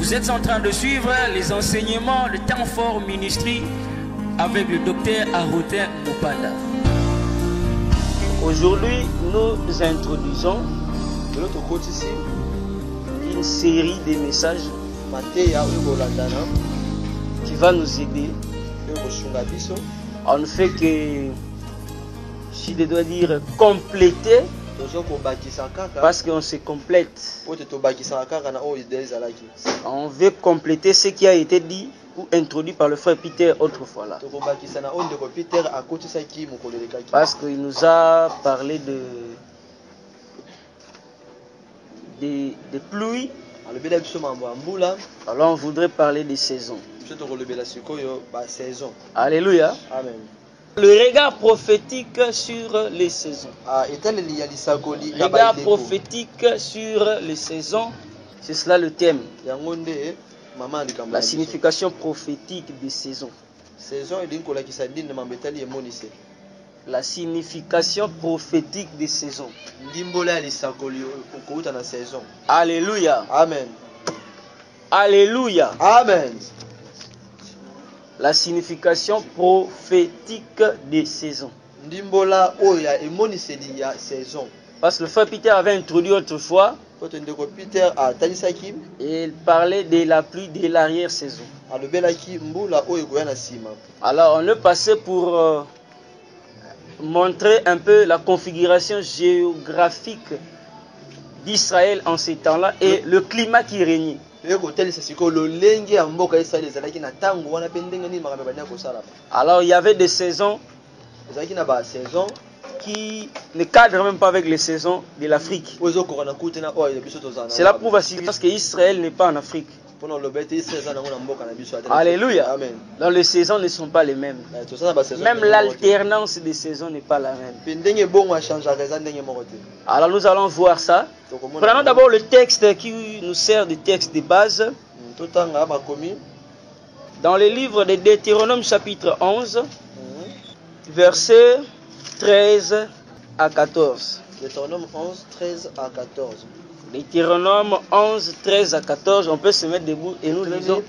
Vous êtes en train de suivre les enseignements de temps fort ministry avec le docteur Arotin Mopanda. Aujourd'hui, nous introduisons une série de messages qui va nous aider. On ne fait que, si je dois dire, compléter, parce qu'on se complète. On veut compléter ce qui a été dit ou introduit par le frère Peter autrefois là. Parce qu'il nous a parlé de pluie. Alors on voudrait parler des saisons. Alléluia. Amen. Le regard prophétique sur les saisons. Regard prophétique sur les saisons, c'est cela le thème. La signification prophétique des saisons. La signification prophétique des saisons. Alléluia. Amen. Alléluia. Amen. La signification prophétique des saisons. Parce que le frère Peter avait introduit autrefois, et il parlait de la pluie de l'arrière-saison. Alors on est passé pour montrer un peu la configuration géographique d'Israël en ces temps-là et le climat qui régnait. Alors il y avait des saisons qui ne cadrent même pas avec les saisons de l'Afrique. Cela prouve aussi parce qu'Israël n'est pas en Afrique. Alléluia. Amen. Donc les saisons ne sont pas les mêmes. Même l'alternance des saisons n'est pas la même. Alors nous allons voir ça. Prenons d'abord le texte qui nous sert de texte de base. Dans le livre de Deutéronome chapitre 11, versets 13 à 14. Deutéronome 11, 13 à 14. Deutéronome 11, 13 à 14, on peut se mettre debout et nous lisons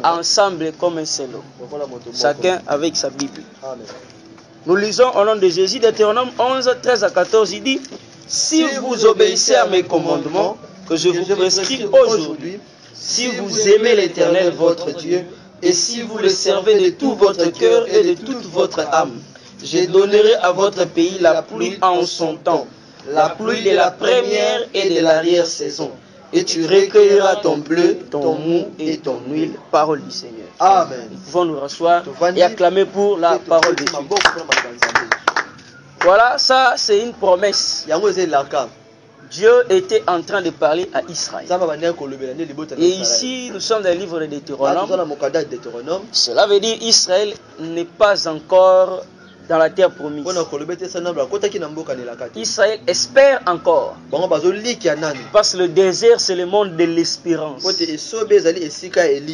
ensemble comme un seul homme. Chacun avec sa Bible. Amen. Nous lisons au nom de Jésus, Deutéronome 11, 13 à 14, il dit: si vous obéissez à mes commandements que je vous prescris aujourd'hui, si vous aimez l'Éternel votre Dieu, et si vous le servez de tout votre cœur et de toute votre âme, je donnerai à votre pays la pluie en son temps, la pluie de la première et de l'arrière-saison. Et tu recueilleras ton bleu, ton mou et ton huile. Parole du Seigneur. Amen. Nous pouvons nous rasseoir et acclamer pour la parole de Dieu. Voilà, ça c'est une promesse. Dieu était en train de parler à Israël. Et ici, nous sommes dans le livre de Deutéronome. Cela veut dire Israël n'est pas encore dans la terre promise. Israël espère encore. Parce que le désert, c'est le monde de l'espérance.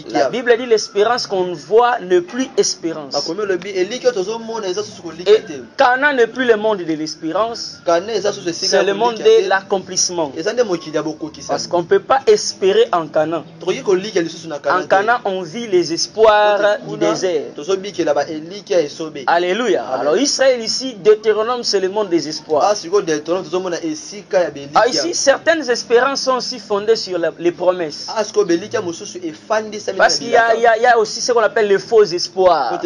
La Bible dit l'espérance qu'on voit n'est plus espérance. Et Canaan n'est plus le monde de l'espérance. C'est le monde de l'accomplissement. Parce qu'on ne peut pas espérer en Canaan. En Canaan, on vit les espoirs du désert. Alléluia. Alors Israël ici, Deutéronome, c'est le monde des espoirs. Ici, certaines espérances sont aussi fondées sur les promesses. Parce qu'il y a aussi ce qu'on appelle les faux espoirs.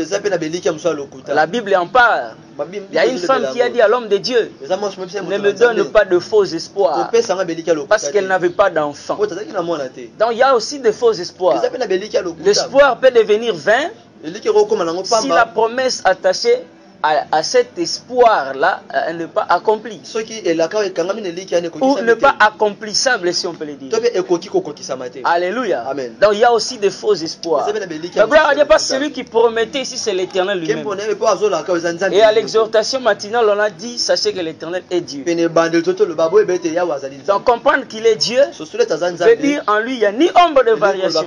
La Bible en parle. Il y a une femme qui a dit à l'homme de Dieu: ne me donne pas de faux espoirs, parce qu'elle n'avait pas d'enfant. Donc il y a aussi des faux espoirs. L'espoir peut devenir vain si la promesse attachée à cet espoir-là n'est pas accompli. Ou n'est pas accomplissable, si on peut le dire. Alléluia. Amen. Donc il y a aussi des faux espoirs. La gloire à Dieu, pas celui qui promettait ici, c'est l'Éternel lui-même. Et à l'exhortation matinale, on a dit: sachez que l'Éternel est Dieu. Donc comprendre qu'il est Dieu veut dire en lui, il n'y a ni ombre de variation,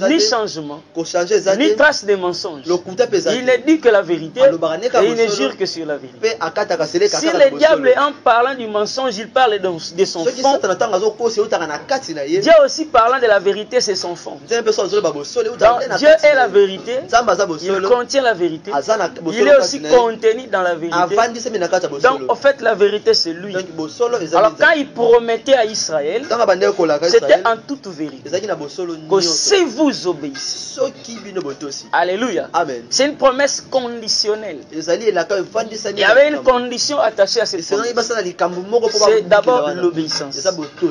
ni changement, ni trace de mensonge. Il ne dit que la vérité Et il ne jure que sur la vérité. Si le diable, en parlant du mensonge, il parle de son fond, Dieu aussi parlant de la vérité, c'est son fond. Donc, Dieu est la vérité, il contient la vérité, il est aussi contenu dans la vérité. Donc, en fait, la vérité, c'est lui. Alors, quand il promettait à Israël, c'était en toute vérité que si vous obéissez, alléluia, c'est une promesse conditionnelle. Il y avait une condition attachée à cette promesse. C'est d'abord l'obéissance.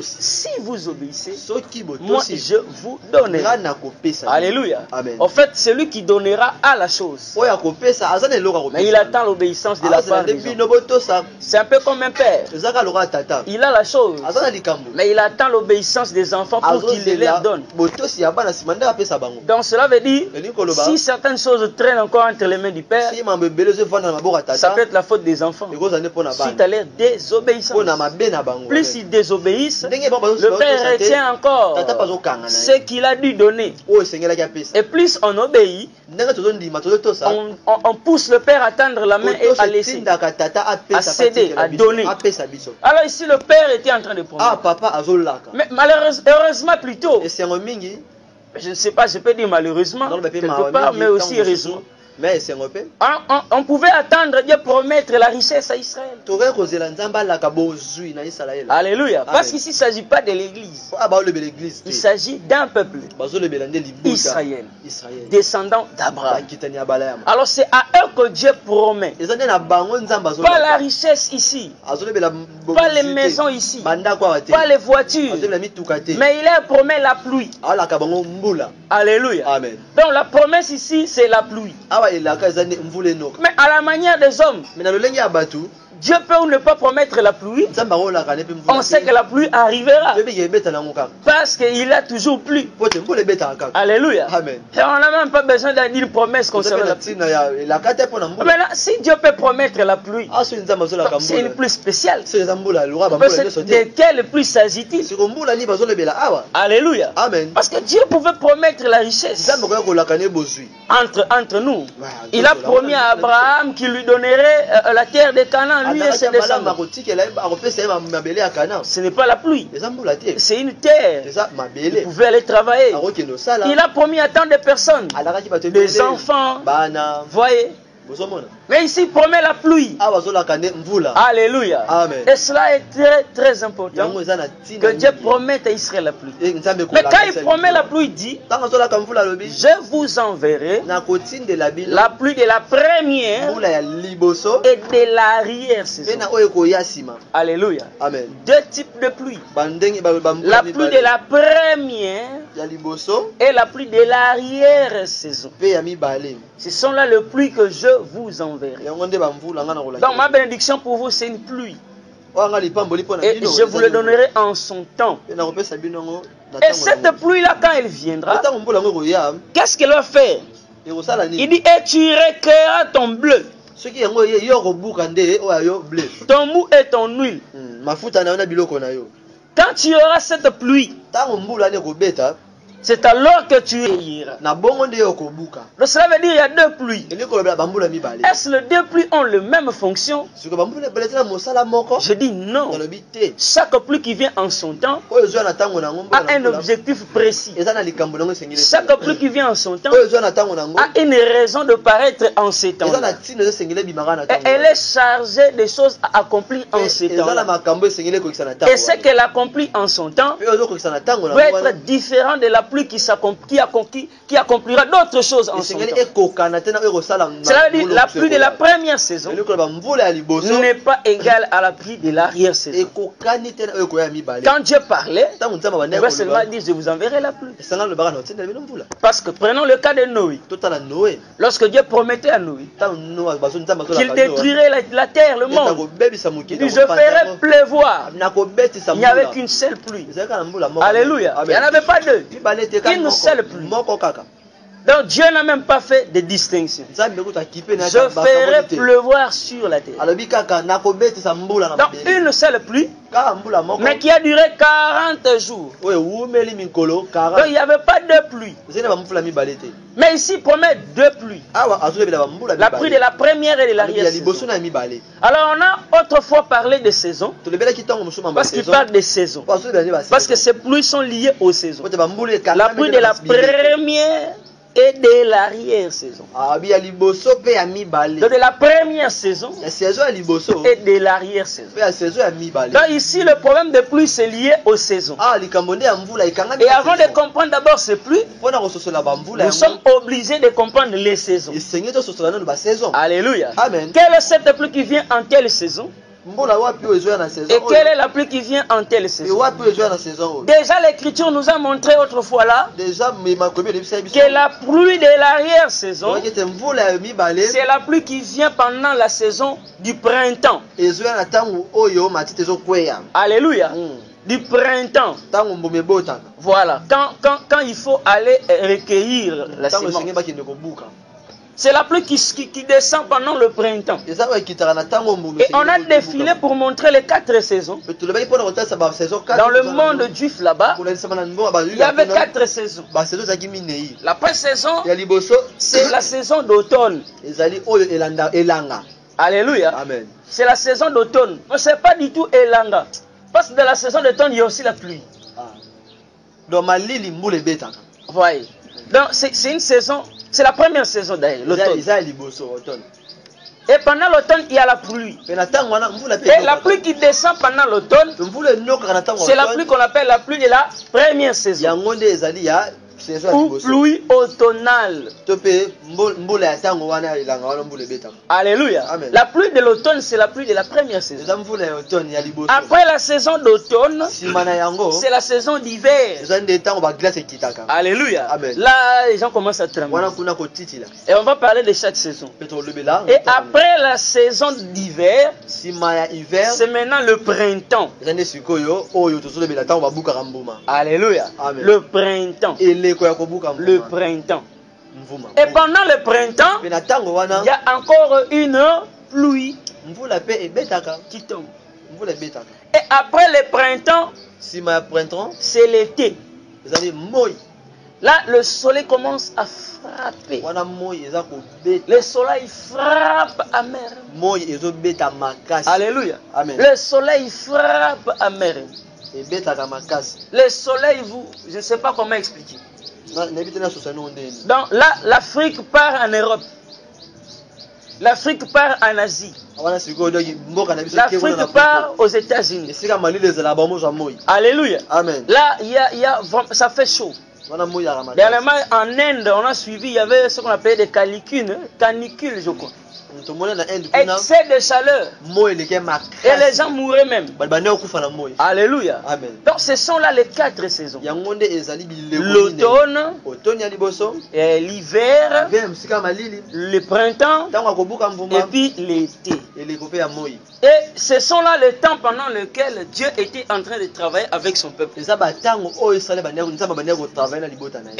Si vous obéissez, moi je vous donnerai. Alléluia. En fait, celui qui donnera a la chose. Mais il attend l'obéissance de la part des gens. C'est un peu comme un père. Il a la chose. Mais il attend l'obéissance des enfants pour qu'il les leur donne. Donc cela veut dire, si certaines choses traînent encore entre les mains du père, ça peut être la faute des enfants suite à leur désobéissance. Plus ils désobéissent, le père retient encore ce qu'il a dû donner. Et plus on obéit, on pousse le père à tendre la main et à laisser, à céder, à donner. Alors ici le père était en train de promettre. Mais heureusement plutôt, je ne sais pas, je peux dire malheureusement quelque part, mais aussi heureusement, on pouvait attendre Dieu promettre la richesse à Israël. Alléluia. Parce qu'ici il ne s'agit pas de l'église. Il s'agit d'un peuple, Israël, descendant d'Abraham. Alors c'est à eux que Dieu promet. Pas la richesse ici, pas les maisons ici, pas les voitures, mais il leur promet la pluie. Alléluia. Amen. Donc la promesse ici c'est la pluie. Mais à la manière des hommes, Dieu peut ou ne pas promettre la pluie. On sait que la pluie arrivera parce qu'il a toujours plu. Alléluia. Amen. Et on n'a même pas besoin d'une promesse concernant la pluie. Mais là, si Dieu peut promettre la pluie, c'est une pluie spéciale. De quelle pluie s'agit-il? Alléluia. Amen. Parce que Dieu pouvait promettre la richesse entre nous. Il a promis à Abraham qu'il lui donnerait la terre de Canaan. Lui et ses descendants. Ce n'est pas la pluie, c'est une terre. Il pouvait aller travailler. Il a promis à tant de personnes, des enfants. Voyez. Mais ici, il promet la pluie. Alléluia. Amen. Et cela est très très important que Dieu promette à Israël la pluie. Mais quand il promet la pluie, il dit, je vous enverrai la pluie de la première et de l'arrière-saison. Alléluia. Amen. Deux types de pluie. La pluie de la première et la pluie de l'arrière-saison. Ce sont là les pluies que je vous enverrai. Donc ma bénédiction pour vous, c'est une pluie. Et je vous le donnerai en son temps. Et cette pluie-là, quand elle viendra, qu'est-ce qu'elle va faire? Il dit, et tu récréeras ton bleu, ton mou et ton huile. Quand tu auras cette pluie, c'est alors que tu iras. Donc cela veut dire qu'il y a deux pluies. Est-ce que les deux pluies ont la même fonction? Je dis non. Chaque pluie qui vient en son temps a un objectif précis. Chaque pluie qui vient en son temps a une raison de paraître en ces temps. Et elle est chargée de choses à accomplir en ces temps. Et ce qu'elle accomplit en son temps peut être différent de la pluie qui accomplira d'autres choses en son temps. Cela veut dire la pluie de la première saison n'est pas égale à la pluie de l'arrière-saison. Quand Dieu parlait, il va seulement dire, je vous enverrai la pluie. Parce que prenons le cas de Noé. Lorsque Dieu promettait à Noé qu'il détruirait la terre, le monde, il dit, je ferai pleuvoir. Il n'y avait qu'une seule pluie. Alléluia. Il n'y en avait pas deux. Une seule pluie. Donc Dieu n'a même pas fait de distinction. Je ferai pleuvoir sur la terre. Donc une seule pluie, mais qui a duré 40 jours. Donc il n'y avait pas de pluie. Mais ici il promet deux pluies. La pluie de la première et de l'arrière-saison. Alors on a autrefois parlé de saisons. Parce qu'il parle de saisons. Parce que ces pluies sont liées aux saisons. La pluie de la première et de l'arrière-saison. Donc de la première saison et de l'arrière-saison. Donc ici le problème de pluie c'est lié aux saisons. Et avant de comprendre d'abord ces pluies, nous sommes obligés de comprendre les saisons. Alléluia. Amen. Quelle est cette pluie qui vient en quelle saison? Et quelle est la pluie qui vient en telle saison? Déjà l'écriture nous a montré autrefois là que la pluie de l'arrière-saison, c'est la pluie qui vient pendant la saison du printemps. Alléluia. Du printemps. Voilà. Quand il faut aller recueillir la semence. C'est la pluie qui descend pendant le printemps. Et on a défilé pour montrer les 4 saisons. Dans le monde juif là-bas, il y avait 4 saisons. La première saison, c'est la saison d'automne. Alléluia. C'est la saison d'automne. Mais ce n'est pas du tout Elanga. Parce que dans la saison d'automne, il y a aussi la pluie. Voyez. Donc c'est une saison. C'est la première saison d'ailleurs, l'automne. Et pendant l'automne, il y a la pluie. Et la pluie qui descend pendant l'automne, c'est la pluie qu'on appelle la pluie de la première saison. Ou pluie automnale. Alléluia. Amen. La pluie de l'automne, c'est la pluie de la première saison. Après la saison d'automne, c'est la saison d'hiver. Alléluia. Amen. Là, les gens commencent à trembler. Et on va parler de chaque saison. Et après la saison d'hiver, c'est maintenant le printemps. Alléluia. Amen. Le printemps. Le printemps. Et pendant le printemps, il y a encore une pluie qui tombe. Et après le printemps, c'est l'été. Là, le soleil commence à frapper. Le soleil frappe amer. Alléluia. Amen. Le soleil frappe amer. Le soleil, je ne sais pas comment expliquer. Donc là, l'Afrique part en Europe. L'Afrique part en Asie. L'Afrique part aux États-Unis. Alléluia. Amen. Là, ça fait chaud. Dernièrement, en Inde, on a suivi, il y avait ce qu'on appelait des canicules, je crois. Excès de chaleur. Et les gens mouraient même. Alléluia. Amen. Donc ce sont là les 4 saisons. L'automne, l'hiver, le printemps et puis l'été. Et ce sont là les temps pendant lesquels Dieu était en train de travailler avec son peuple. Et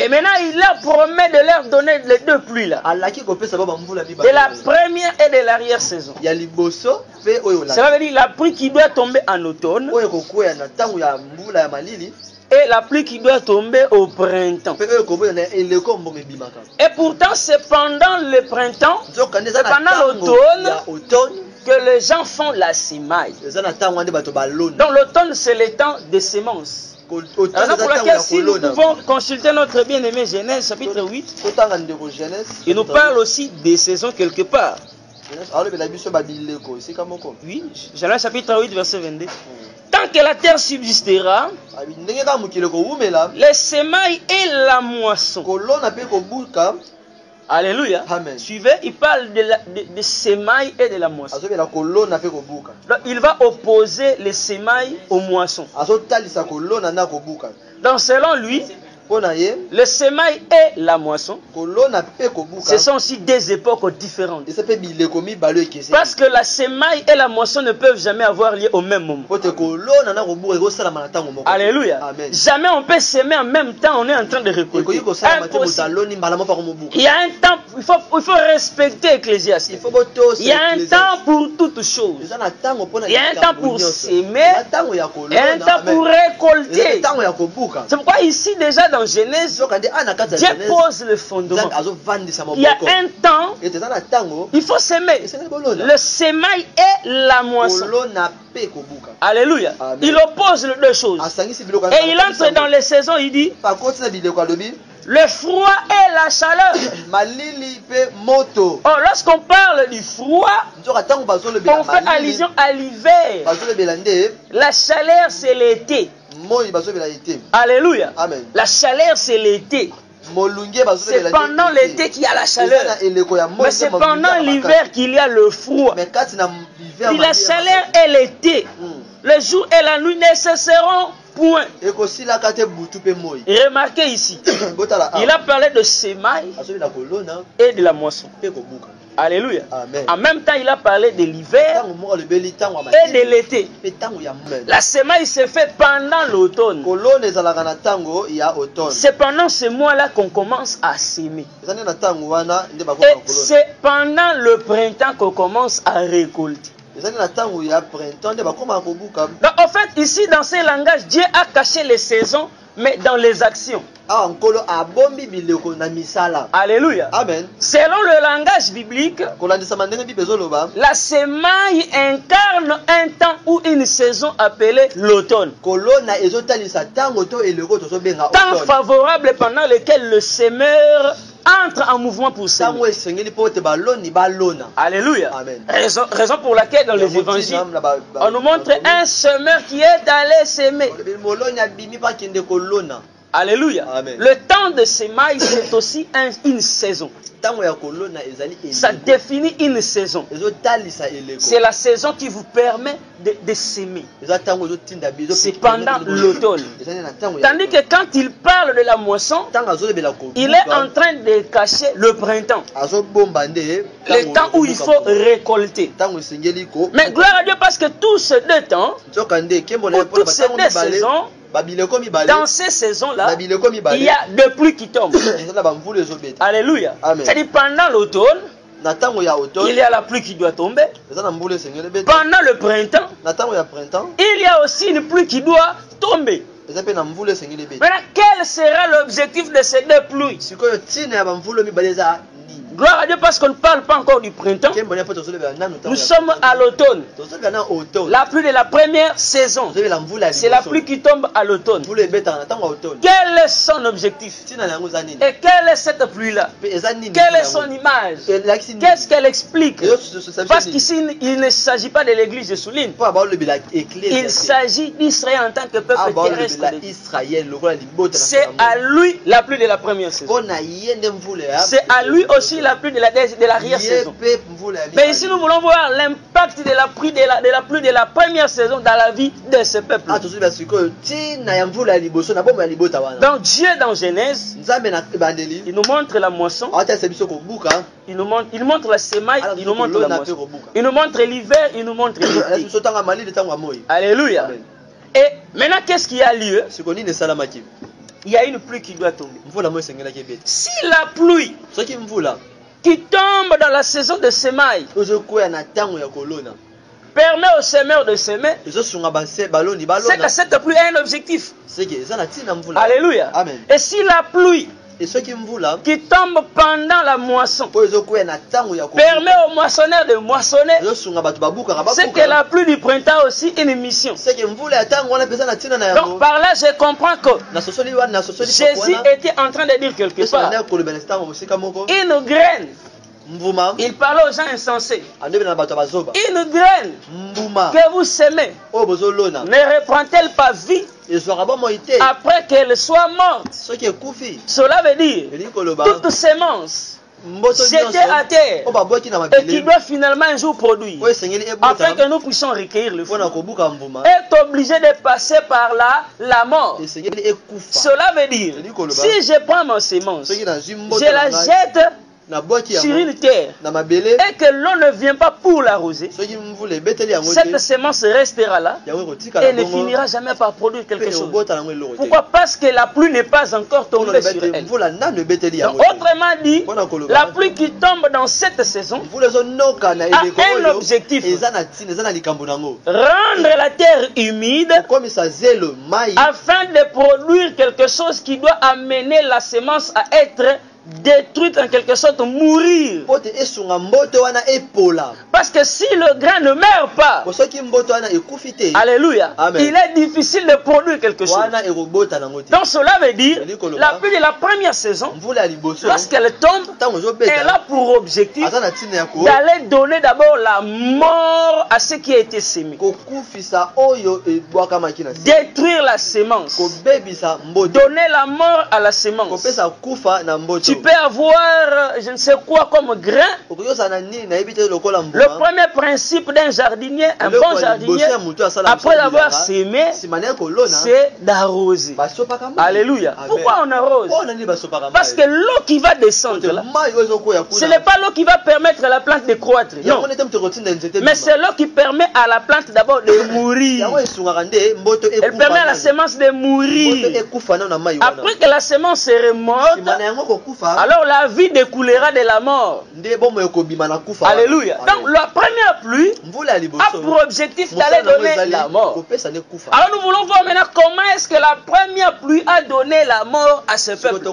maintenant il leur promet de leur donner les 2 pluies là. De la première et de l'arrière-saison. Ça veut dire la pluie qui doit tomber en automne et la pluie qui doit tomber au printemps. Et pourtant c'est pendant le printemps, c'est pendant l'automne que les gens font la semaille. Donc l'automne c'est le temps des semences. Alors pour laquelle si nous pouvons consulter notre bien-aimé Genèse chapitre 8, il nous parle aussi des saisons quelque part. Oui, Genèse chapitre 8 verset 22. Tant que la terre subsistera, les semailles et la moisson. Alléluia. Amen. Suivez, il parle de semailles et de la moisson. Donc, il va opposer les semailles aux moissons. Donc selon lui, Le semail et la moisson, ce sont aussi des époques différentes. Parce que la semail et la moisson ne peuvent jamais avoir lieu au même moment. Alléluia. Amen. Jamais on peut s'aimer en même temps, on est en train de récolter. Il y a un temps, il faut respecter Ecclésiastes. Il y a un temps pour toutes choses. Il y a un temps pour s'aimer et un temps pour récolter. C'est pourquoi ici déjà dans Genèse, Dieu pose le fondement. Il y a un temps, il faut s'aimer. Le semail et la moisson. Alléluia. Amen. Il oppose les deux choses. Et il entre dans les saisons, il dit le froid et la chaleur. Oh, lorsqu'on parle du froid, on fait allusion à l'hiver. La chaleur, c'est l'été. Alléluia. Amen. La chaleur, c'est l'été. C'est pendant l'été qu'il y a la chaleur. Mais c'est pendant l'hiver qu'il y a le froid. Puis la chaleur et l'été. Le jour et la nuit ne cesseront point. Et remarquez ici, il a parlé de semailles et de la moisson. Alléluia. Amen. En même temps, il a parlé de l'hiver et de l'été. La semaille se fait pendant l'automne. C'est pendant ce mois-là qu'on commence à s'aimer. Et c'est pendant le printemps qu'on commence à récolter. Donc, en fait, ici, dans ces langages, Dieu a caché les saisons, mais dans les actions. Alléluia. Amen. Selon le langage biblique, la semaille incarne un temps ou une saison appelée l'automne. Temps favorable pendant lequel le semeur entre en mouvement pour semer. Alléluia. Amen. Raison pour laquelle dans les évangiles, on nous montre un semeur qui est allé semer. Alléluia. Amen. Le temps de semaille, c'est aussi une saison. Ça définit une saison. C'est la saison qui vous permet de s'aimer. C'est pendant l'automne. Tandis que quand il parle de la moisson, il est en train de cacher le printemps. Le temps où il faut récolter. Mais gloire à Dieu parce que tous ces deux temps, toutes ces deux saisons, dans ces saisons-là, il y a de pluie qui tombe. Alléluia. C'est-à-dire pendant l'automne, il y a la pluie qui doit tomber. Pendant le printemps, il y a aussi une pluie qui doit tomber. Maintenant, quel sera l'objectif de ces deux pluies? Gloire à Dieu parce qu'on ne parle pas encore du printemps. Nous sommes à l'automne. La pluie de la première saison. C'est la pluie qui tombe à l'automne. Quel est son objectif? Et quelle est cette pluie-là? Quelle est son image? Qu'est-ce qu'elle explique? Parce qu'ici, il ne s'agit pas de l'église de Souline. Il s'agit d'Israël en tant que peuple terrestre. C'est à lui la pluie de la première saison. C'est à lui aussi la pluie de l'arrière-saison. Mais ici, nous voulons voir l'impact de la pluie de la première saison dans la vie de ce peuple. Donc Dieu dans Genèse, il nous montre la moisson, il nous montre la semaille, il nous montre la moisson. Il nous montre l'hiver, il nous montre l'été. Alléluia. Et maintenant, qu'est-ce qui a lieu? Il y a une pluie qui doit tomber. Si la pluie qui tombe dans la saison de semaille permet aux semeurs de semer, c'est que cette pluie a un objectif. Alléluia. Amen. Et si la pluie qui tombe pendant la moisson permet aux moissonneurs de moissonner, c'est que la pluie du printemps a aussi une mission. Donc par là je comprends que Jésus était en train de dire quelque part une graine. Il parlait aux gens insensés. Une graine que vous semez ne reprend-elle pas vie après qu'elle soit morte? Cela veut dire toute sémence jeté à terre et qui doit finalement un jour produire, afin que nous puissions recueillir le fruit, est obligé de passer par la mort. Cela veut dire, si je prends ma sémence, je la jette sur une terre et que l'on ne vient pas pour l'arroser, cette sémence restera là et ne finira jamais par produire quelque chose. Pourquoi? Parce que la pluie n'est pas encore tombée sur elle. Donc, autrement dit, la pluie qui tombe dans cette saison a un objectif: rendre la terre humide afin de produire quelque chose qui doit amener la sémence à être détruite, en quelque sorte mourir. Parce que si le grain ne meurt pas, alléluia, il est difficile de produire quelque chose. Donc cela veut dire, la pluie de la première saison, lorsqu'elle tombe, elle a pour objectif d'aller donner d'abord la mort à ce qui a été semé, détruire la sémence, donner la mort à la sémence. Tu peux avoir je ne sais quoi comme grain. Le premier principe d'un jardinier, un bon jardinier, après avoir semé, c'est d'arroser. Alléluia. Pourquoi on arrose? Parce que l'eau qui va descendre là, ce n'est pas l'eau qui va permettre à la plante de croître, non. Mais c'est l'eau qui permet à la plante d'abord de mourir. Elle permet à la sémence de mourir. Après que la sémence serait morte, alors la vie découlera de la mort. Alléluia. Donc la première pluie a pour objectif d'aller donner la mort. Alors nous voulons voir maintenant comment est-ce que la première pluie a donné la mort à ce peuple.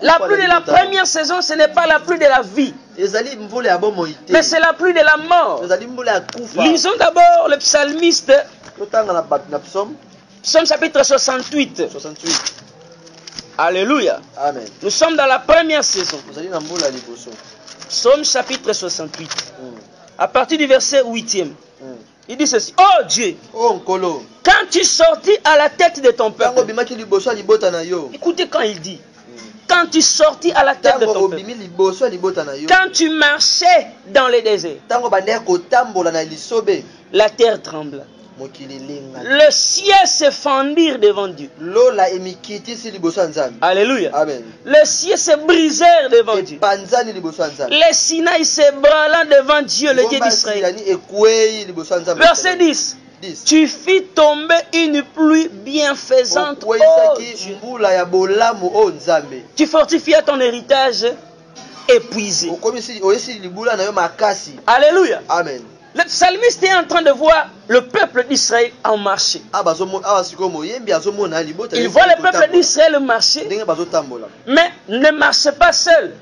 La pluie de la première saison, ce n'est pas la pluie de la vie, mais c'est la pluie de la mort. Lisons d'abord le psalmiste, Psaume chapitre 68. Alléluia. Amen. Nous sommes dans la première saison. Psaume chapitre 68. À partir du verset 8e. Il dit ceci: oh Dieu, quand tu sortis à la tête de ton peuple. Écoutez quand il dit: quand tu sortis à la tête de ton peuple. Quand tu marchais dans les déserts, la terre trembla. Le ciel se fendirent devant Dieu. Alléluia. Amen. Le ciel se brisèrent devant Dieu. Les Sinaï se branlant devant Dieu, le Dieu d'Israël. Verset 10. Tu fis tomber une pluie bienfaisante. Oh Dieu. Tu fortifias ton héritage épuisé. Alléluia. Amen. Le psalmiste est en train de voir le peuple d'Israël en marché. Il voit le peuple d'Israël marcher, mais ne marche pas seul.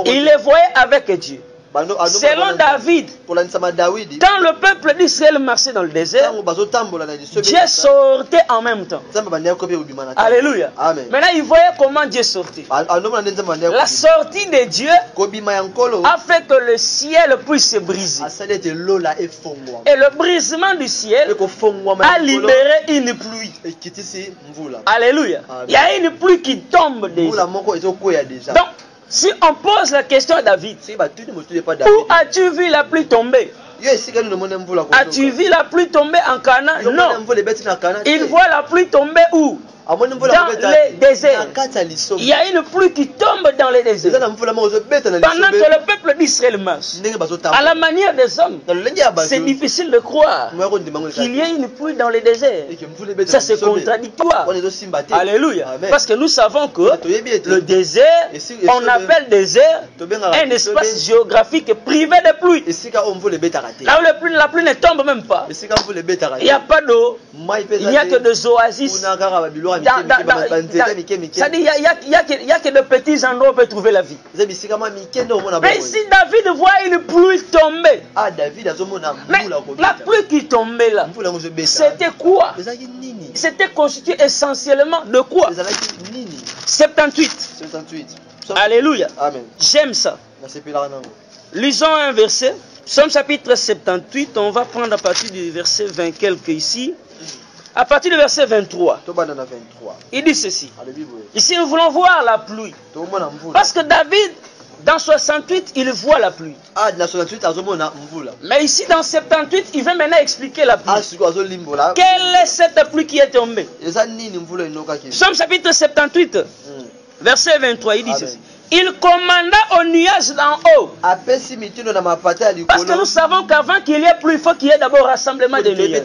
Il les voyait avec Dieu. Selon David, quand le peuple d'Israël marchait dans le désert, Dieu sortait en même temps. Alléluia. Amen. Maintenant, il voyait comment Dieu sortait. La sortie de Dieu a fait que le ciel puisse se briser. Et le brisement du ciel a libéré une pluie. Alléluia. Il y a une pluie qui tombe déjà. Donc, si on pose la question à David, où as-tu vu la pluie tomber? As-tu vu la pluie tomber en Canaan? Non. Il voit la pluie tomber où? Dans les déserts. Il y a une pluie qui tombe dans les déserts. Pendant que le peuple d'Israël marche, à la manière des hommes, c'est difficile de croire qu'il y ait une pluie dans les déserts. Ça, c'est contradictoire. Alléluia. Parce que nous savons que le désert, on appelle désert un espace géographique privé de pluie. Là où la pluie ne tombe même pas. Il n'y a pas d'eau. Il n'y a que des oasis. C'est-à-dire, il n'y a que de petits endroits où on peut trouver la vie. Mais si David voit une pluie tomber, mais la pluie qui tombait là, c'était quoi? C'était constitué essentiellement de quoi? 78. Alléluia. Amen. J'aime ça. Lisons un verset. Psaume chapitre 78, on va prendre à partir du verset 20 quelques ici. À partir du verset 23. Il dit ceci. Ici, nous voulons voir la pluie. Parce que David, dans 68, il voit la pluie. Mais ici, dans 78, il veut maintenant expliquer la pluie. Quelle est cette pluie qui est tombée? Psaume chapitre 78, verset 23, il dit ceci. Il commanda au nuage d'en haut. Parce que nous savons qu'avant qu'il y ait pluie, il faut qu'il y ait d'abord rassemblement des nuages.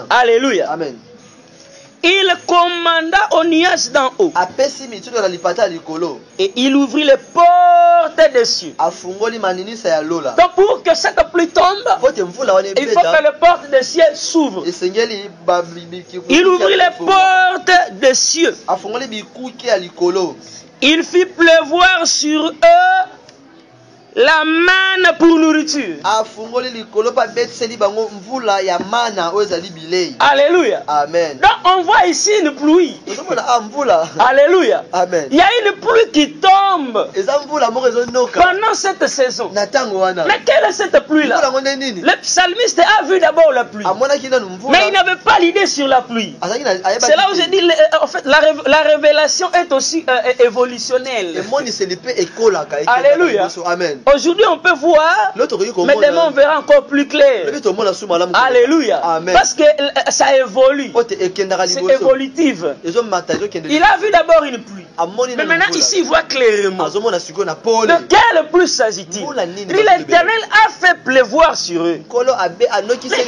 Alléluia. Amen. Il commanda au nuage d'en haut. Et il ouvrit les portes des cieux. Donc pour que cette pluie tombe, il faut que les portes des cieux s'ouvrent. Il ouvrit les portes des cieux. Il fit pleuvoir sur eux la manne pour nourriture. Alléluia. Amen. Donc on voit ici une pluie. Alléluia. Amen. Il y a une pluie qui tombe pendant cette saison. Mais quelle est cette pluie-là? Le psalmiste a vu d'abord la pluie. Mais il n'avait pas l'idée sur la pluie. C'est là où j'ai dit, en fait, la révélation est aussi évolutionnelle. Alléluia. Amen. Aujourd'hui, on peut voir, mais demain, on verra encore plus clair. Alléluia. Amen. Parce que ça évolue. C'est évolutif. Il a vu d'abord une pluie. Mais maintenant, ici, il voit clairement. De quelle pluie s'agit-il? L'Éternel a fait pleuvoir sur eux. Mais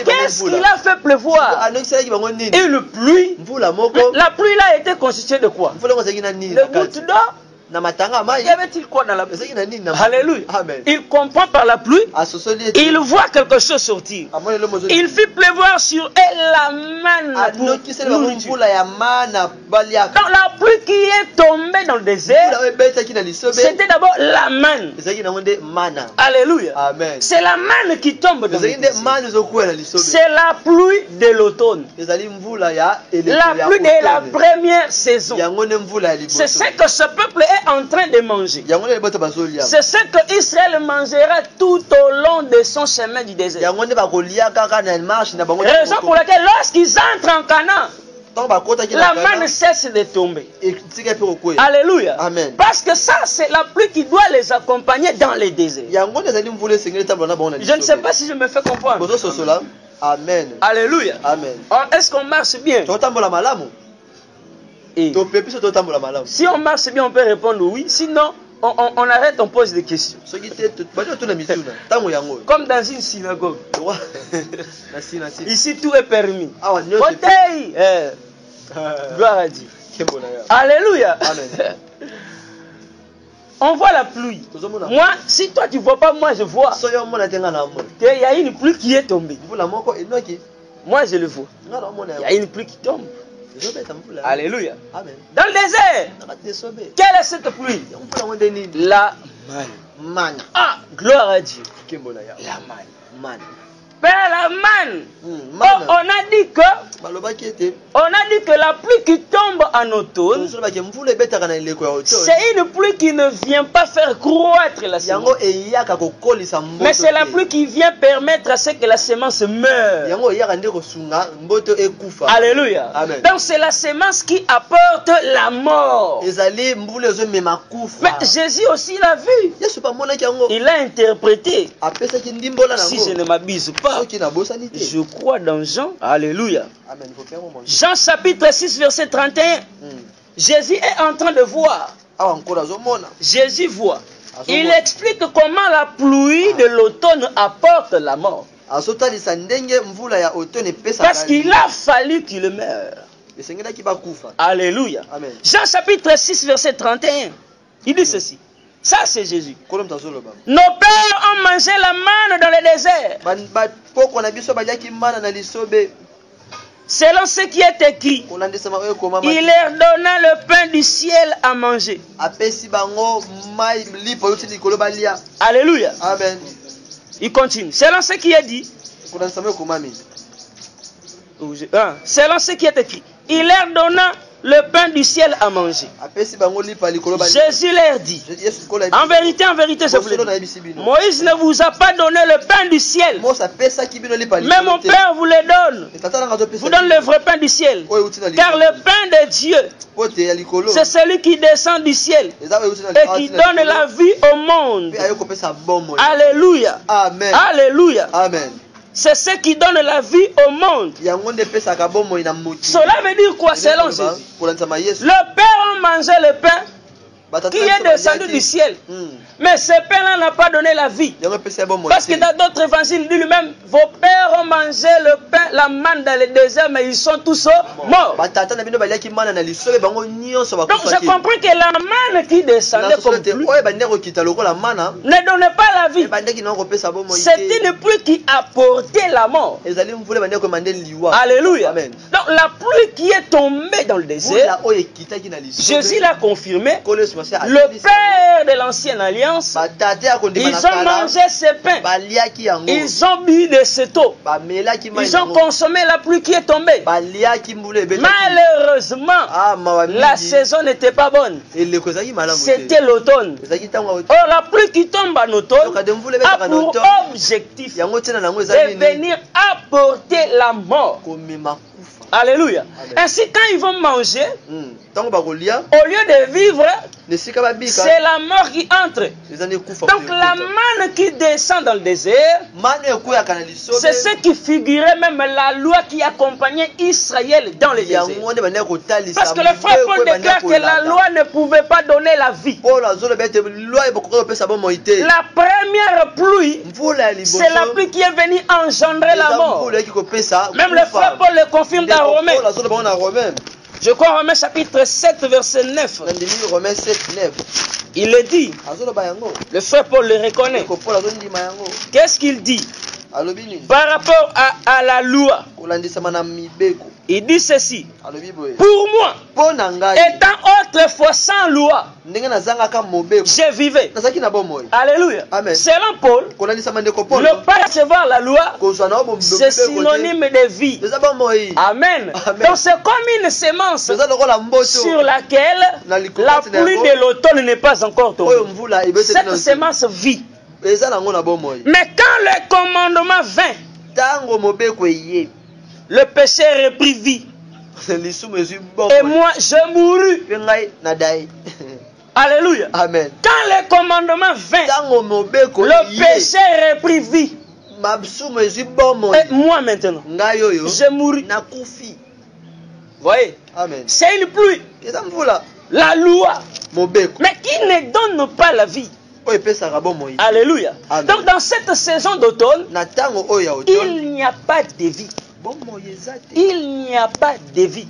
qu'est-ce qu'il a fait pleuvoir? Une pluie. La pluie là a été constituée de quoi? De gouttes d'eau. Y avait-il quoi dans la pluie? Alléluia. Amen. Il comprend par la pluie. Il voit quelque chose sortir. Il fit pleuvoir sur eux la manne. Donc la pluie qui est tombée dans le désert, c'était d'abord la manne. Alléluia. C'est la manne qui tombe dans le désert. C'est la pluie de l'automne. La pluie de la première saison. C'est ce que ce peuple est en train de manger. C'est ce que Israël mangera tout au long de son chemin du désert. Raison pour laquelle lorsqu'ils entrent en Canaan, la manne cesse de tomber. Alléluia. Amen. Parce que ça, c'est la pluie qui doit les accompagner dans les déserts. Je ne sais pas si je me fais comprendre. Amen. Alléluia. Amen. Est-ce qu'on marche bien? Et si on marche bien, on peut répondre oui. Sinon, on arrête, on pose des questions. Comme dans une synagogue. Ici, tout est permis. Gloire à Dieu. Alléluia. Amen. On voit la pluie. Moi, si toi tu ne vois pas, moi je vois. Il y a une pluie qui est tombée. Moi je le vois. Il y a une pluie qui tombe. Alléluia. Amen. Dans le désert, quelle est cette pluie? La manne. Ah, gloire à Dieu. La manne. Mais la manne, on a dit que la pluie qui tombe en automne, c'est une pluie qui ne vient pas faire croître la semence. Mais c'est la pluie qui vient permettre à ce que la semence meure. Alléluia. Amen. Donc c'est la semence qui apporte la mort. Mais Jésus aussi l'a vu. Il l'a interprété. Si je ne m'abuse pas, je crois dans Jean. Alléluia. Amen. Jean chapitre 6 verset 31. Jésus est en train de voir. Jésus voit. Il explique comment la pluie de l'automne apporte la mort. Parce qu'il a fallu qu'il meure. Alléluia. Amen. Jean chapitre 6 verset 31. Il dit ceci. Ça, c'est Jésus. Nos pères ont mangé la manne dans le désert. Selon ce qui est écrit, il leur donna le pain du ciel à manger. Alléluia. Amen. Il continue. Selon ce qui est dit, selon ce qui est écrit, il leur donna le pain du ciel à manger. Jésus leur dit, en vérité, je vous le dis, Moïse ne vous a pas donné le pain du ciel, mais mon Père vous le donne. Vous donne le vrai pain du ciel. Car le pain de Dieu, c'est celui qui descend du ciel et qui donne la vie au monde. Alléluia. Amen. Alléluia. Amen. C'est ce qui donne la vie au monde. Cela veut dire quoi selon Jésus? Le Père a mangé le pain qui est descendu du ciel. Mais ce pain-là n'a pas donné la vie. Parce que dans d'autres évangiles, il dit lui-même, vos pères ont mangé le pain, la manne dans le désert, mais ils sont tous morts. Donc je comprends que la manne qui descendait comme pluie ne donnait pas la vie. C'était une pluie qui apportait la mort. Alléluia. Donc la pluie qui est tombée dans le désert, Jésus l'a confirmé. Le Père de l'ancienne alliance, ils ont mangé ce pain, ils ont bu de cette eau, ils ont consommé la pluie qui est tombée. Malheureusement, la saison n'était pas bonne. C'était l'automne. Or la pluie qui tombe en automne a pour objectif de venir apporter la mort. Alléluia. Ainsi quand ils vont manger, au lieu de vivre, c'est la mort qui entre. Donc la manne qui descend dans le désert, c'est ce qui figurait même la loi qui accompagnait Israël dans le désert. Parce que le frère Paul déclare que la loi ne pouvait pas donner la vie. La première pluie, c'est la pluie qui est venue engendrer la mort. Même le frère Paul le confirme dans Romains. Je crois Romains chapitre 7 verset 9. Romains 7, 9. Il le dit. Le frère Paul le reconnaît. Qu'est-ce qu'il dit par rapport à la loi? Il dit ceci. Pour moi, étant autrefois sans loi, je vivais. Alléluia. Selon Paul, ne pas recevoir la loi, c'est synonyme de vie. Amen. Donc c'est comme une semence sur laquelle la pluie de l'automne n'est pas encore tombée. Cette semence vit. Mais quand le commandement vint, le péché reprit vie. Et moi, je mourus. Alléluia. Amen. Quand le commandement vint, le péché reprit vie. Et moi maintenant, je mourus. Voyez, c'est une pluie. La loi. Mais qui ne donne pas la vie. Alléluia. Amen. Donc dans cette saison d'automne, il n'y a pas de vie. Il n'y a pas de vie.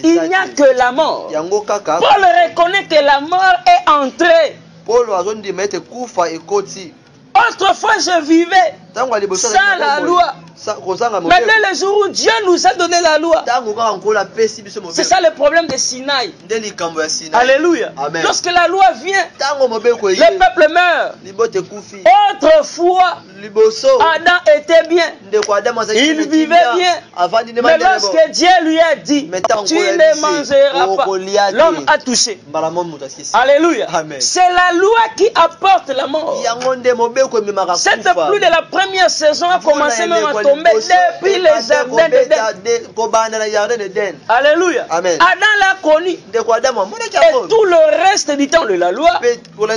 Il n'y a que la mort. Paul reconnaît que la mort est entrée. Autrefois je vivais sans la loi. Mais dès le jour où Dieu nous a donné la loi, c'est ça le problème de Sinaï. Alléluia. Amen. Lorsque la loi vient, le peuple meurt. Autrefois, Adam était bien. Il vivait bien. Mais lorsque Dieu lui a dit, tu ne mangeras pas, l'homme a touché. Alléluia. C'est la loi qui apporte la mort. Cette pluie de la première saison a commencé même à tomber depuis les jardins d'Éden. Alléluia. Amen. Adam l'a connu. Et tout le reste du temps de la loi ont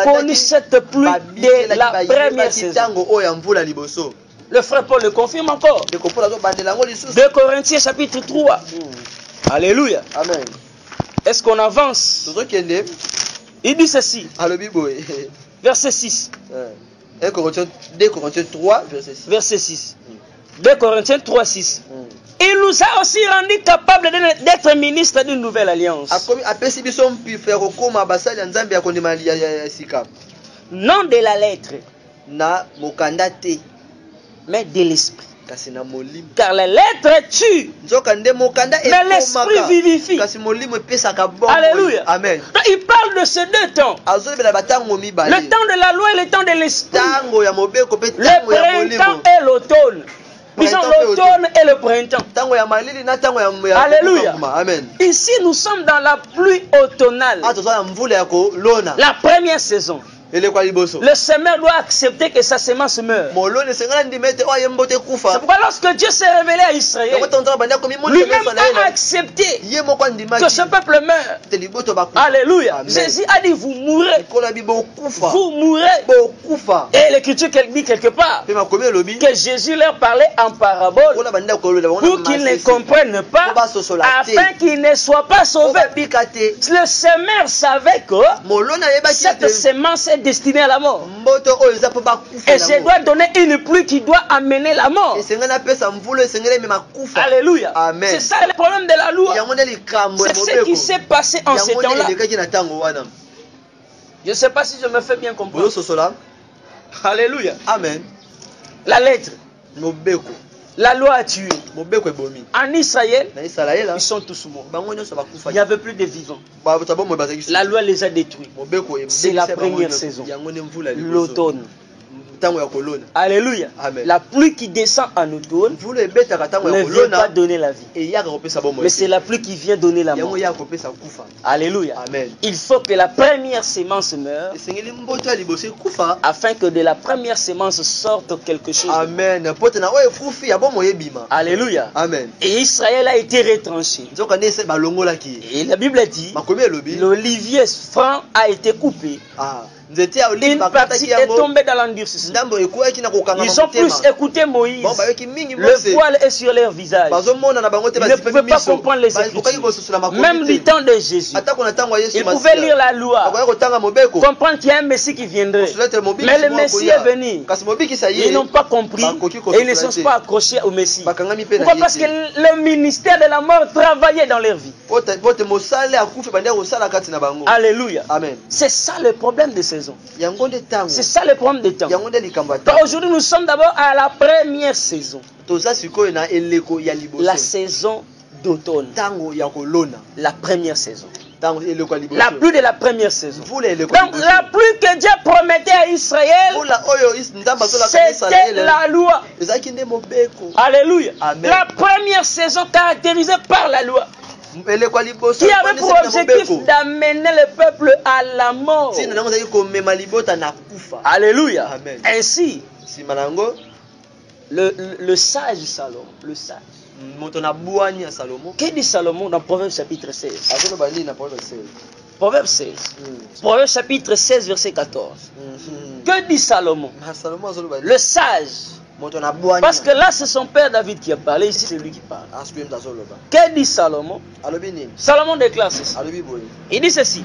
connu cette pluie de la première saison. Le frère Paul le confirme encore. 2 Corinthiens chapitre 3. Alléluia. Amen. Est-ce qu'on avance? Il dit ceci. Verset 6. 2 Corinthiens 3, verset 6. 2 Corinthiens 3, 6. Il nous a aussi rendu capables d'être ministres d'une nouvelle alliance. Non de la lettre, mais de l'esprit. Car la lettre tue, mais l'esprit vivifie. Alléluia. Amen. Donc, il parle de ces deux temps. Le temps de la loi et le temps de l'esprit. Le printemps et l'automne. Disons l'automne et le printemps. Alléluia. Amen. Ici, nous sommes dans la pluie automnale. La première saison. Le semeur doit accepter que sa semence meure. C'est pourquoi lorsque Dieu s'est révélé à Israël, lui-même a accepté que ce peuple meure. Alléluia. Jésus a dit, vous mourrez. Vous mourrez. Et l'Écriture dit quelque part que Jésus leur parlait en parabole pour qu'ils ne comprennent pas, afin qu'ils ne soient pas sauvés. Le semeur savait que cette semence est destinée à la mort. Et je dois donner une pluie qui doit amener la mort. Alléluia. C'est ça le problème de la loi. C'est ce qui s'est passé en ce temps-là. Je ne sais pas si je me fais bien comprendre. Alléluia. Amen. La lettre. La loi a tué. En Israël, ils sont tous morts. Il n'y avait plus de vivants. La loi les a détruits. C'est la première saison. L'automne. Alléluia. Amen. La pluie qui descend en automne ne vient pas donner la vie. Mais c'est la pluie qui vient donner la mort. Alléluia. Amen. Il faut que la première semence meure afin que de la première semence sorte quelque chose. Amen. Alléluia. Amen. Et Israël a été retranché. Et la Bible dit, l'olivier franc a été coupé. Une partie est tombée dans l'endurcissement. Ils ont plus écouté Moïse. Le voile est sur leur visage. Ils ne pouvaient pas comprendre les Écritures. Même du temps de Jésus, ils pouvaient lire la loi, comprendre qu'il y a un Messie qui viendrait. Mais le Messie est venu. Ils n'ont pas compris et ils ne sont pas accrochés au Messie. Pourquoi? Parce que le ministère de la mort travaillait dans leur vie. Alléluia. Amen. C'est ça le problème de ces saison. C'est ça le problème des temps. Aujourd'hui, nous sommes d'abord à la première saison. La saison d'automne. La première saison. La pluie de la première saison. Donc la pluie que Dieu promettait à Israël, c'était la loi. Alléluia. Amen. La première saison caractérisée par la loi, qui avait pour objectif d'amener le peuple à la mort. Alléluia. Amen. Ainsi, le sage Salomon, le sage. Que dit Salomon dans Proverbe chapitre 16? Proverbe 16. Proverbe chapitre 16, verset 14. Que dit Salomon? Le sage. Parce que là, c'est son père David qui a parlé, ici c'est lui qui parle. Que dit Salomon? Salomon déclare ceci. Il dit ceci: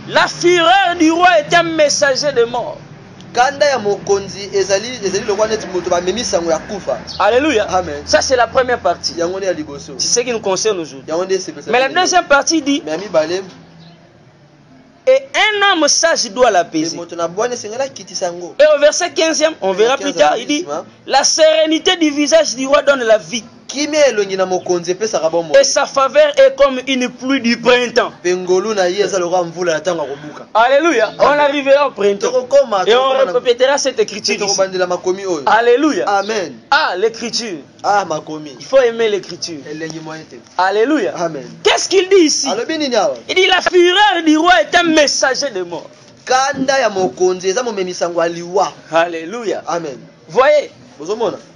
la fureur du roi est un messager de mort. Alléluia. Amen. Ça c'est la première partie. C'est ce qui nous concerne aujourd'hui. Mais la deuxième partie dit: et un homme sage doit l'apaiser. Et au verset 15e, on verra plus tard, il dit: la sérénité du visage du roi donne la vie. Et sa faveur est comme une pluie du printemps. Alléluia. On arrivera au printemps. Et on répétera cette écriture ici. Alléluia. Amen. Ah, l'écriture. Il faut aimer l'écriture. Alléluia. Amen. Qu'est-ce qu'il dit ici? Il dit: la fureur du roi est un messager de mort. Alléluia. Amen. Voyez,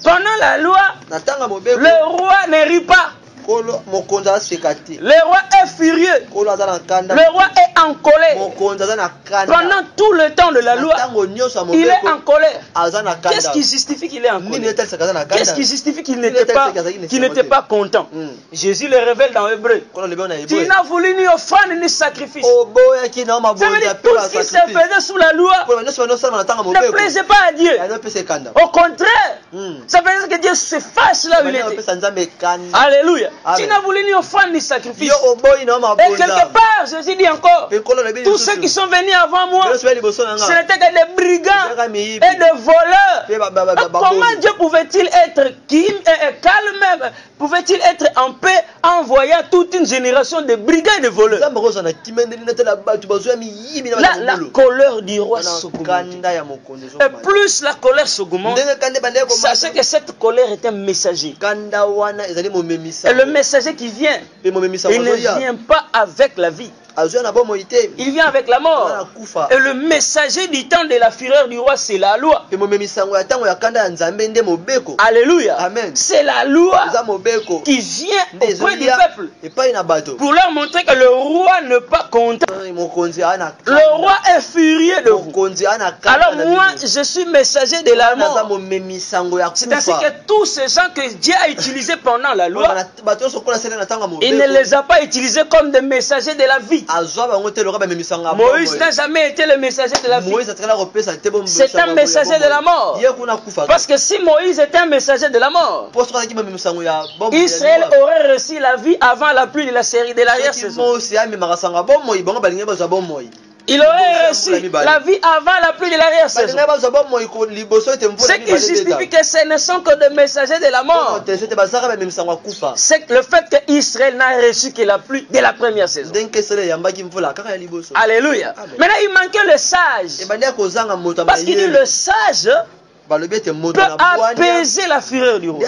pendant la loi, le roi ne rit pas. Le roi est furieux. Le roi est en colère. Pendant tout le temps de la loi, il est en colère. Qu'est-ce qui justifie qu'il est en colère? Qu'est-ce qui justifie qu'il n'était pas content? Jésus le révèle dans Hébreu. Tu n'as voulu ni offrande ni sacrifice. Ça veut dire tout ce qui se faisait sous la loi ne plaisait pas à Dieu. Au contraire, ça veut dire que Dieu se fâche là où il était. Alléluia. Tu n'as voulu ni offrande ni sacrifice. Et quelque part, Jésus dit encore: tous ceux qui sont venus avant moi, ce n'étaient que des brigands et des voleurs Comment Dieu pouvait-il être calme, pouvait-il être en paix en envoyant toute une génération de brigands et de voleurs? Là, la colère du roi s'augmente. Et plus la colère s'augmente, sachez que cette colère est un messager. Et le messager qui vient, il ne vient pas avec la vie. Il vient avec la mort. Et le messager du temps de la fureur du roi, c'est la loi. Alléluia. C'est la loi qui vient auprès du peuple pour leur montrer que le roi n'est pas content. Le roi est furieux de vous. Alors moi, je suis messager de la mort. C'est ainsi que tous ces gens que Dieu a utilisés pendant la loi, il ne les a pas utilisés comme des messagers de la vie. Moïse n'a jamais été le messager de la vie. C'est un messager de la mort. Parce que si Moïse était un messager de la mort, Israël aurait reçu la vie avant la pluie de la série de l'arrière-saison. Il aurait reçu la vie avant la pluie de l'arrière-saison. Ce qui justifie que ce ne sont que des messagers de la mort. C'est le fait qu'Israël n'a reçu que la pluie de la première saison. Alléluia. Maintenant, il manquait le sage. Parce qu'il dit le sage peut apaiser la fureur du roi.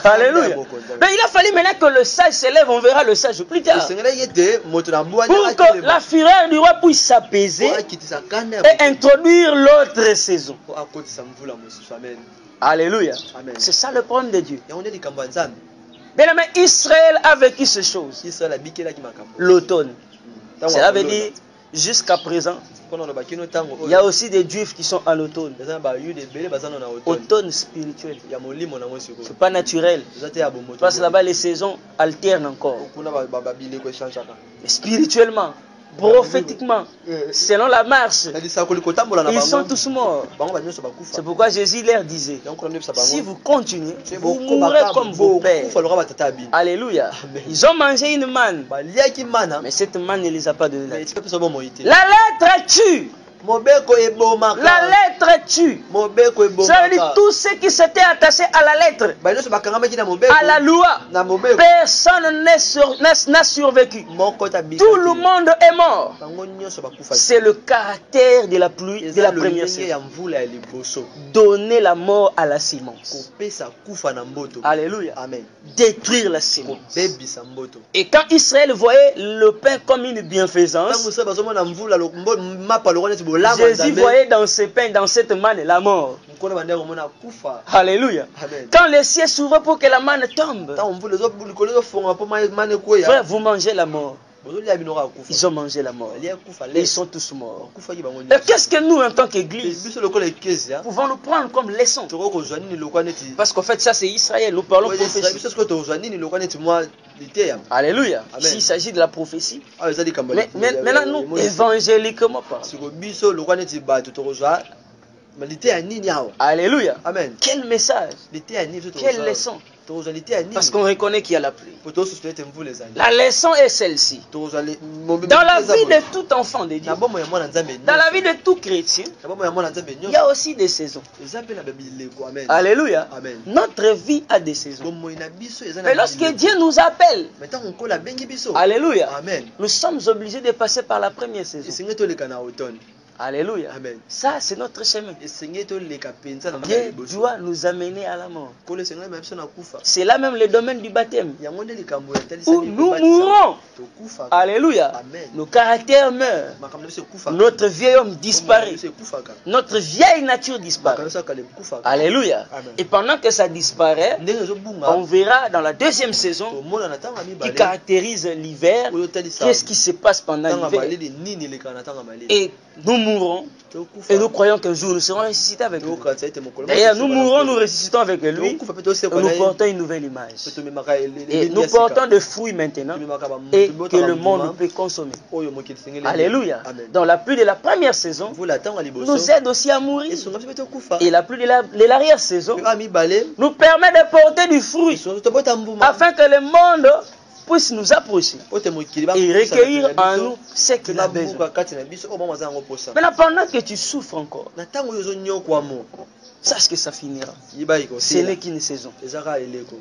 Alléluia. Mais il a fallu maintenant que le sage s'élève, on verra le sage plus tard. Pour que la fureur du roi puisse s'apaiser et introduire l'autre saison. Alléluia. C'est ça le problème de Dieu. Bien aimé, Israël a vécu ces choses. L'automne. Cela veut dire jusqu'à présent. Il y a aussi des juifs qui sont en automne. Automne spirituel. Ce n'est pas naturel. Parce que là-bas, les saisons alternent encore. Et spirituellement, prophétiquement, selon la marche, ils sont tous morts. C'est pourquoi Jésus leur disait, si vous continuez, vous mourrez comme vos pères. Alléluia. Ils ont mangé une manne, mais cette manne ne les a pas donné la vie. La lettre tue. La lettre tue. Ça veut dire tout ce qui s'était attaché à la lettre, à la loi, personne n'a survécu. Tout le monde est mort. C'est le caractère de la pluie de la première saison. Donner la mort à la sémence. Alléluia. Détruire la sémence. Et quand Israël voyait le pain comme une bienfaisance, Jésus voyait dans ce pain, dans cette manne, la mort. Alléluia. Quand les cieux s'ouvrent pour que la manne tombe, frère, vous mangez la mort. Ils ont mangé la mort. Ils sont tous morts. Et qu'est-ce que nous, en tant qu'Église, pouvons nous prendre comme leçon? Parce qu'en fait, ça c'est Israël. Nous parlons prophétie. Alléluia. S'il s'agit de la prophétie. Mais maintenant, nous, évangéliquement pas. Alléluia. Amen. Quel message? Quelle leçon? Parce qu'on reconnaît qu'il y a la pluie. La leçon est celle-ci. Dans la vie de tout enfant de Dieu, dans la vie de tout chrétien, il y a aussi des saisons. Alléluia. Notre vie a des saisons. Mais lorsque Dieu nous appelle, alléluia, nous sommes obligés de passer par la première saison. Alléluia. Amen. Ça, c'est notre chemin. Dieu doit nous amener à la mort. C'est là même le domaine du baptême. Où nous mourrons. Alléluia. Amen. Nos caractères meurent. Notre vieil homme disparaît. Notre vieille nature disparaît. Alléluia. Amen. Et pendant que ça disparaît, on verra dans la deuxième saison qui caractérise l'hiver, qu'est-ce qui se passe pendant l'hiver. Et nous mourrons et nous croyons qu'un jour nous serons ressuscités avec lui. D'ailleurs, nous mourrons, nous ressuscitons avec lui et nous portons une nouvelle image. Et nous portons des fruits maintenant et que le monde peut consommer. Alléluia. Dans la pluie de la première saison nous aide aussi à mourir. Et la pluie de l'arrière-saison nous permet de porter du fruit afin que le monde puisse nous approcher et recueillir en nous ce qu'il a besoin. Maintenant, pendant que tu souffres encore, sache que ça finira. Ce n'est qu'une saison.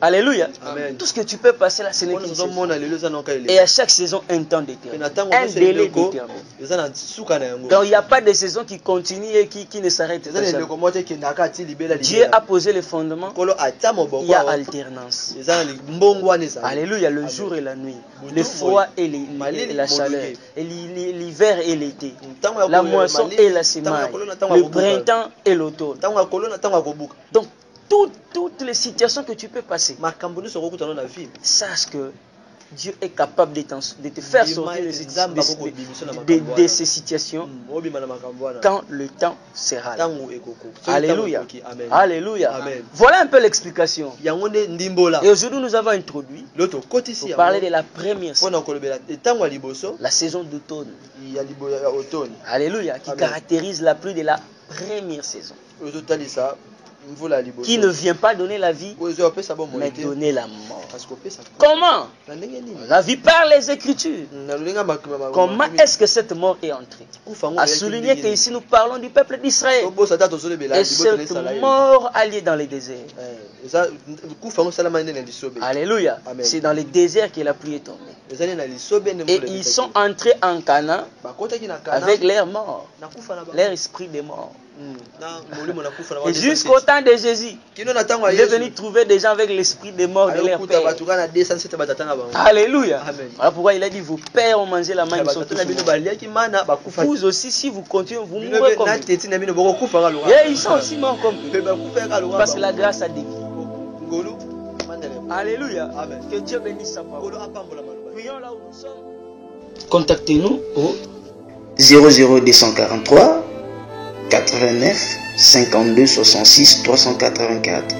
Alléluia. Amen. Tout ce que tu peux passer là, ce n'est qu'une saison. Et à chaque saison, un temps déterminé. Un délai déterminé. Donc il n'y a pas de saison qui continue et qui ne s'arrête pas. Dieu a posé les fondements. Il y a alternance. Alléluia, le jour et la nuit. Le froid et la chaleur. L'hiver et l'été. La moisson et la semaille. Le printemps et l'automne. Donc, toutes les situations que tu peux passer, sache que Dieu est capable de te faire sortir de ces situations quand le temps sera là. Alléluia. Alléluia. Voilà un peu l'explication. Et aujourd'hui, nous avons introduit pour parler de la première saison, la saison d'automne. Alléluia. Qui caractérise la pluie de la première saison. Qui ne vient pas donner la vie, mais donner la mort. Comment? La vie par les Écritures. Comment est-ce que cette mort est entrée? À souligner qu'ici nous parlons du peuple d'Israël. Et cette mort alliée dans les déserts. Alléluia. C'est dans les déserts que la pluie est tombée. Et ils sont entrés en Canaan avec l'air mort, leur esprit de mort. Et jusqu'au temps de Jésus, il est venu trouver des gens avec l'esprit de mort de leur père. Alléluia. Voilà pourquoi il a dit, vos pères ont mangé la manne. Vous aussi, si vous continuez, vous mourrez comme eux. Et ils sont aussi morts comme eux. Parce que la grâce a dévié. Alléluia. Que Dieu bénisse sa parole. Prions là où nous sommes. Contactez-nous au 00243 89 52 66 384.